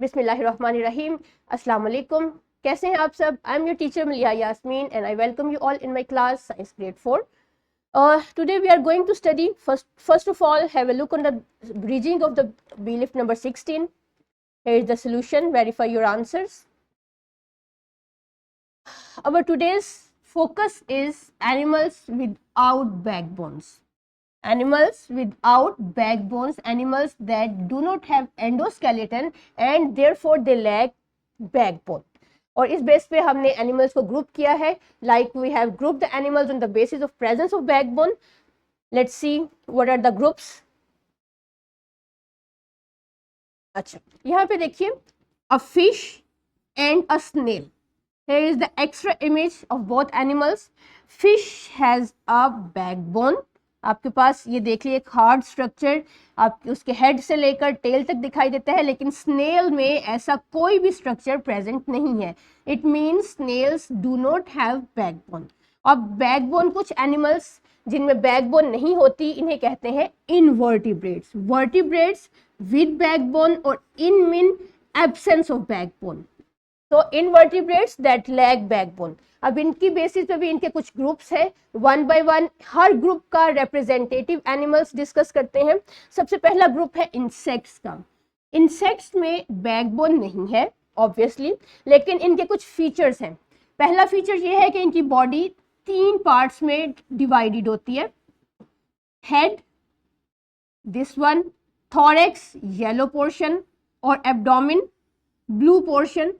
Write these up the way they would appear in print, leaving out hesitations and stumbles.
बिस्मिल्लाहिर्रहमानिर्रहीम। अस्सलाम वालेकुम। कैसे हैं आप सब? I am your teacher Miliya Yasmin and I welcome you all in my class science grade 4. Today we are going to study first of all have a look on the bridging of the belief number 16. Here is the solution. Verify your answers. Our today's focus is animals without backbones. Animals without backbones, animals that do not have endoskeleton and therefore they lack backbone. और इस base पे हमने animals को group किया है. Like we have group the animals on the basis of presence of backbone. Let's see what are the groups. अच्छा, यहाँ पे देखिए, a fish and a snail. Here is the extra image of both animals. Fish has a backbone. आपके पास ये देख लीजिए, एक hard structure आप उसके हेड से लेकर टेल तक दिखाई देता है, लेकिन स्नेल में ऐसा कोई भी स्ट्रक्चर प्रेजेंट नहीं है. It means snails do not have backbone. अब बैकबोन, कुछ एनिमल्स जिनमें बैकबोन नहीं होती, इन्हें कहते हैं इनवर्टिब्रेट्स. वर्टिब्रेट्स विद बैकबोन और in mean absence of backbone. तो इनवर्टिब्रेट्स दैट लैक बैकबोन. अब इनकी बेसिस पे भी इनके कुछ ग्रुप्स हैं. One by one her group का रिप्रेजेंटेटिव एनिमल्स डिस्कस करते हैं. सबसे पहला ग्रुप है इंसेक्ट्स का. इंसेक्ट्स में बैकबोन नहीं है ऑब्वियसली, लेकिन इनके कुछ फीचर्स हैं. पहला फीचर ये है कि इनकी बॉडी 3 पार्ट्स में डिवाइडेड होती है. Head, this one, thorax yellow portion और एब्डोमेन ब्लू पोर्शन.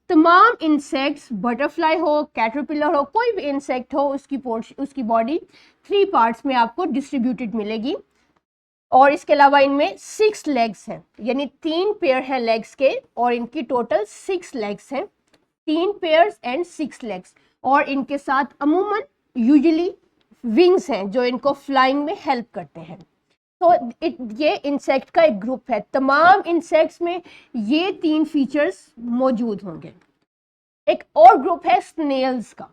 तमाम इंसेक्ट्स, बटरफ्लाई हो, कैटरपिलर हो, कोई भी इंसेक्ट हो, उसकी बॉडी 3 पार्ट्स में आपको डिस्ट्रीब्यूटेड मिलेगी. और इसके अलावा इनमें 6 लेग्स हैं, यानी 3 पेयर हैं लेग्स के, और इनकी टोटल 6 लेग्स हैं. 3 पेयर्स एंड 6 लेग्स. और इनके साथ अमूमन यूजुअली विंग्स हैं जो इनको फ्लाइंग में हेल्प करते हैं. तो ये इंसेक्ट का एक ग्रुप है. तमाम इंसेक्ट्स में ये 3 फीचर्स मौजूद होंगे. एक और ग्रुप है स्नेल्स का.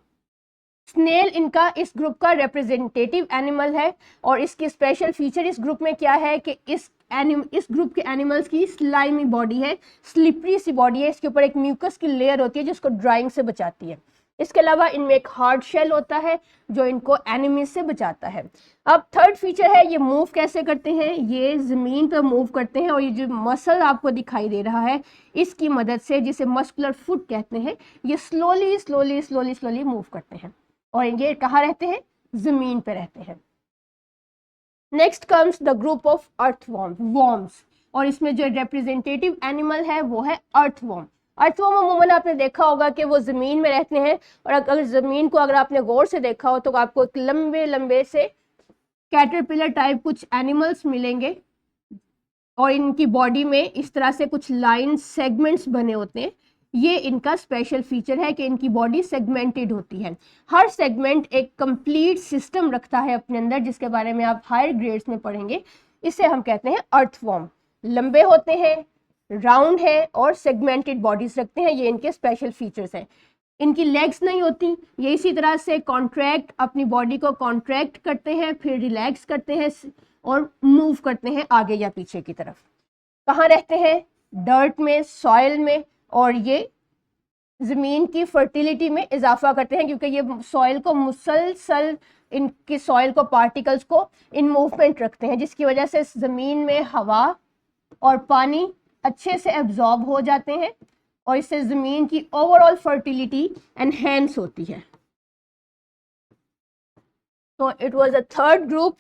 स्नेल इनका इस ग्रुप का रिप्रेजेंटेटिव एनिमल है, और इसकी स्पेशल फीचर इस ग्रुप में क्या है कि इस ग्रुप के एनिमल्स की स्लाइमी बॉडी है, स्लिपरी सी बॉडी है. इसके ऊपर एक म्यूकस की लेयर होती है जिसको ड्राइंग से बचाती है. इसके अलावा इनमें एक हार्ड शेल होता है जो इनको एनिमी से बचाता है. अब थर्ड फीचर है, ये मूव कैसे करते हैं. ये जमीन पर मूव करते हैं, और ये जो मसल आपको दिखाई दे रहा है, इसकी मदद से, जिसे मस्कुलर फुट कहते हैं, ये slowly slowly slowly slowly move करते हैं. और ये कहाँ रहते हैं? जमीन पे रहते हैं. Next comes the group of earthworms. और इसमें जो रिप्रेजेंटेटिव एनिमल है वो है अर्थवॉर्म. अर्थवॉर्म अमूमन आपने देखा होगा कि वो ज़मीन में रहते हैं, और अगर ज़मीन को अगर आपने गौर से देखा हो तो आपको एक लंबे लंबे से कैटरपिलर टाइप कुछ एनिमल्स मिलेंगे, और इनकी बॉडी में इस तरह से कुछ लाइन सेगमेंट्स बने होते हैं. ये इनका स्पेशल फीचर है कि इनकी बॉडी सेगमेंटेड होती है. हर सेगमेंट एक कंप्लीट सिस्टम रखता है अपने अंदर, जिसके बारे में आप हायर ग्रेड्स में पढ़ेंगे. इसे हम कहते हैं अर्थवॉर्म. लंबे होते हैं, राउंड है, और सेगमेंटेड बॉडीज रखते हैं. ये इनके स्पेशल फीचर्स हैं. इनकी लेग्स नहीं होती, ये इसी तरह से कॉन्ट्रैक्ट, अपनी बॉडी को कॉन्ट्रैक्ट करते हैं, फिर रिलैक्स करते हैं और मूव करते हैं आगे या पीछे की तरफ. कहाँ रहते हैं? डर्ट में, सॉइल में. और ये ज़मीन की फर्टिलिटी में इजाफा करते हैं, क्योंकि ये सॉइल को मुसलसल, इनकी सॉइल को, पार्टिकल्स को इन मूवमेंट रखते हैं, जिसकी वजह से ज़मीन में हवा और पानी अच्छे से एब्जॉर्ब हो जाते हैं, और इससे ज़मीन की ओवरऑल फर्टिलिटी एनहेंस होती है. तो it was a third group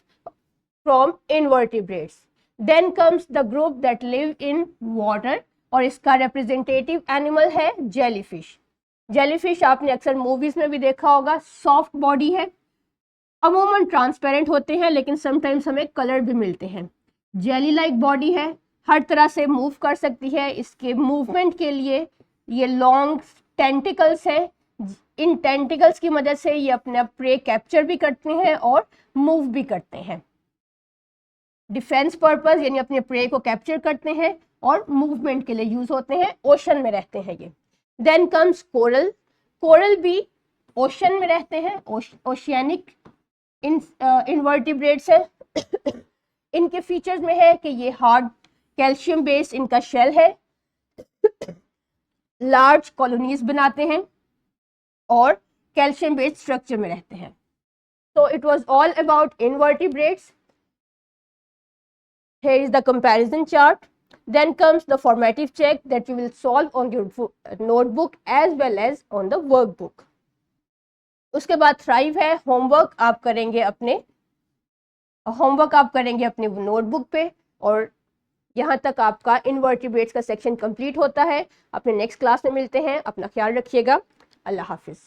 from invertebrates. Then comes the group that live in water, और इसका रिप्रेजेंटेटिव एनिमल है जेलीफिश. जेलीफिश आपने अक्सर मूवीज में भी देखा होगा. सॉफ्ट बॉडी है, अमूमन ट्रांसपेरेंट होते हैं, लेकिन समटाइम्स हमें कलर भी मिलते हैं. जेली लाइक बॉडी है, हर तरह से मूव कर सकती है. इसके मूवमेंट के लिए ये लॉन्ग टेंटिकल्स हैं. इन टेंटिकल्स की मदद से ये अपना प्रे कैप्चर भी करते हैं और मूव भी करते हैं. डिफेंस पर्पस, यानी अपने प्रे को कैप्चर करते हैं, और मूवमेंट के लिए यूज होते हैं. ओशन में रहते हैं ये. Then comes coral. कोरल भी ओशन में रहते हैं, ओशियानिक इनवर्टिब्रेट्स है. इनके फीचर्स में है कि ये हार्ड कैल्शियम बेस्ड इनका शेल है. लार्ज कॉलोनीज बनाते हैं और कैल्शियम बेस्ड स्ट्रक्चर में रहते हैं. So it was all about invertebrates. Here is the comparison chart. Then comes the formative check that you will solve on your notebook as well as on the workbook. उसके बाद thrive है, homework आप करेंगे अपने notebook पे. और यहाँ तक आपका इनवर्टिब्रेट्स का सेक्शन कंप्लीट होता है. अपने नेक्स्ट क्लास में मिलते हैं. अपना ख्याल रखिएगा. अल्लाह हाफिज.